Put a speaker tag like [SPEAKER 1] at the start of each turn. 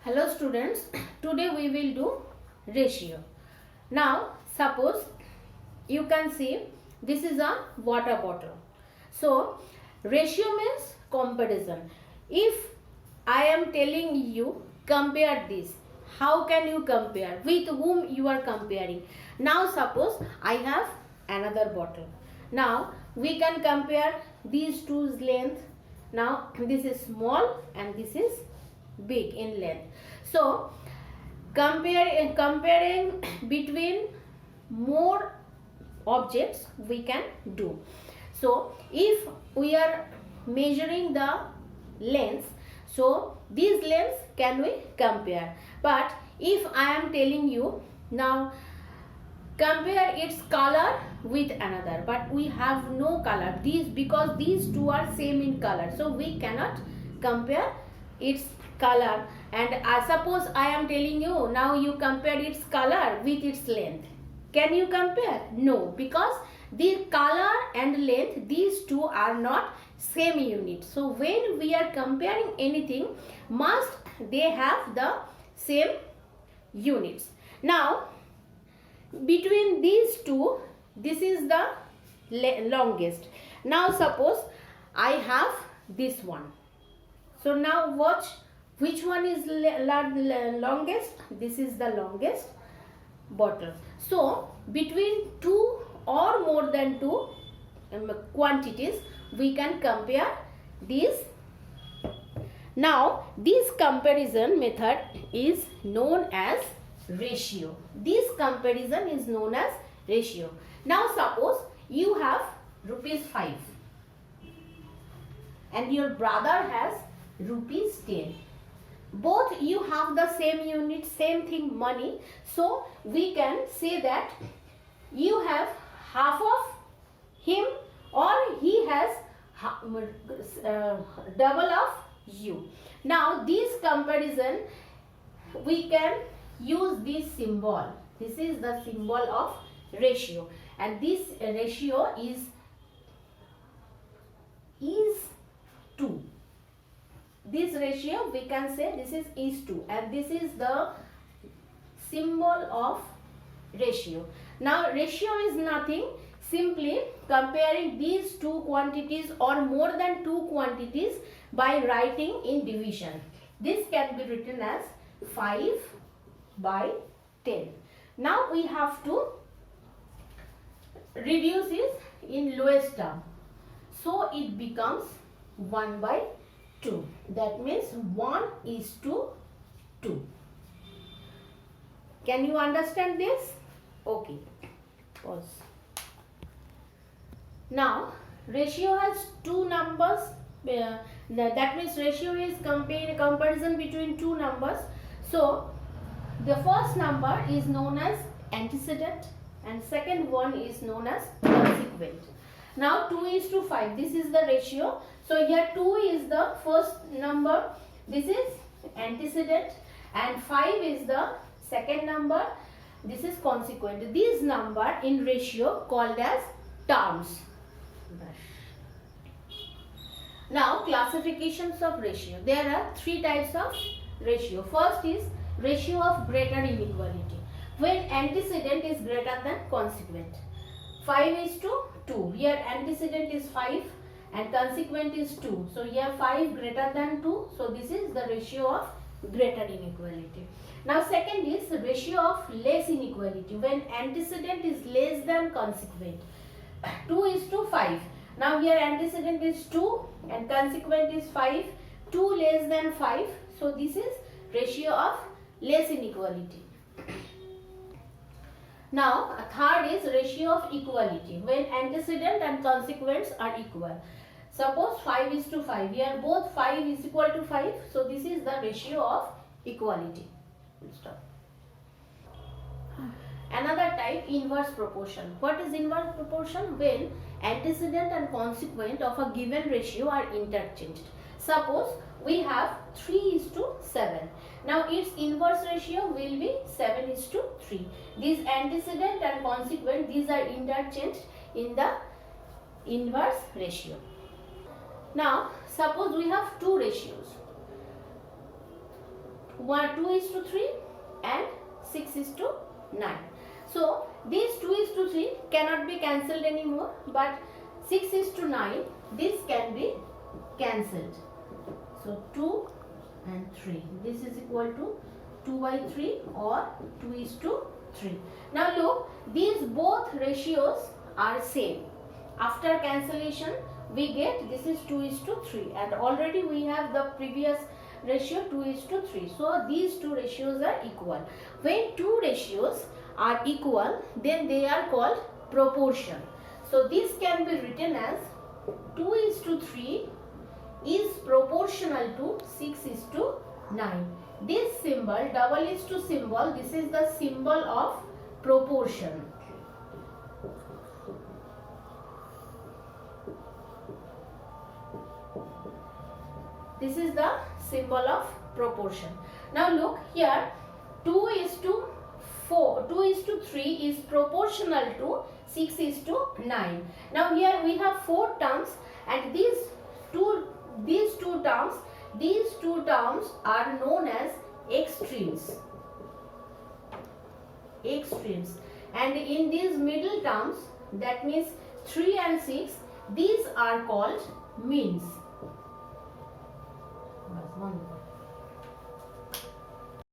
[SPEAKER 1] Hello students, today we will do ratio. Now suppose you can see this is a water bottle. So ratio means comparison. If I am telling you compare this, how can you compare? With whom you are comparing? Now suppose I have another bottle. Now we can compare these two's length. Now this is small and this is big in length. So comparing between more objects we can do. So if we are measuring the lengths, so these lengths can we compare. But if I am telling you now compare its color with another, but we have no color, because these two are same in color, so we cannot compare its color. And suppose I am telling you now you compare its color with its length, can you compare? No, because the color and length, these two are not same unit. So when we are comparing anything, must they have the same units. Now between these two, this is the longest. Now suppose I have this one. So now watch which one is longest. This is the longest bottle. So between two or more than two quantities we can compare these. Now this comparison method is known as ratio. This comparison is known as ratio. Now suppose you have ₹5 and your brother has ₹10. Both you have the same unit, same thing, money. So we can say that you have half of him or he has double of you. Now this comparison we can use this symbol. This is the symbol of ratio, and this ratio is 2. This ratio we can say this is 2, and this is the symbol of ratio. Now ratio is nothing, simply comparing these two quantities or more than two quantities by writing in division. This can be written as 5/10. Now we have to reduce it in lowest term. So it becomes 1/2. That means 1:2. Can you understand this? Okay. Pause. Now ratio has two numbers. That means ratio is comparison between two numbers. So the first number is known as antecedent and second one is known as consequent. Now 2:5, this is the ratio. So here 2 is the first number, this is antecedent, and 5 is the second number, this is consequent. These number in ratio called as terms. Now classifications of ratio. There are three types of ratio. First is ratio of greater inequality, when antecedent is greater than consequent. 5:2. Here antecedent is 5 and consequent is 2. So here 5 greater than 2. So this is the ratio of greater inequality. Now second is ratio of less inequality, when antecedent is less than consequent. 2:5. Now here antecedent is 2 and consequent is 5. 2 less than 5. So this is ratio of less inequality. Now third is ratio of equality, when antecedent and consequents are equal. Suppose 5:5. Here both 5 is equal to 5. So this is the ratio of equality. Stop. Another type, inverse proportion. What is inverse proportion? When antecedent and consequent of a given ratio are interchanged. Suppose we have 3:7. Now its inverse ratio will be 7:3. These antecedent and consequent, these are interchanged in the inverse ratio. Now suppose we have two ratios. 2 is to 3 and 6 is to 9. So this 2 is to 3 cannot be cancelled anymore, but 6 is to 9, this can be cancelled. So 2 and 3, this is equal to 2 by 3 or 2 is to 3. Now look, these both ratios are same. After cancellation we get this is 2 is to 3, and already we have the previous ratio 2 is to 3. So these two ratios are equal. When two ratios are equal, then they are called proportion. So this can be written as 2 is to 3 is proportional to 6 is to 9. This symbol, double is to symbol, this is the symbol of proportion. This is the symbol of proportion. Now look here, 2 is to 4, 2 is to 3 is proportional to 6 is to 9. Now here we have 4 terms, and these two terms are known as extremes. And in these middle terms, that means 3 and 6, these are called means.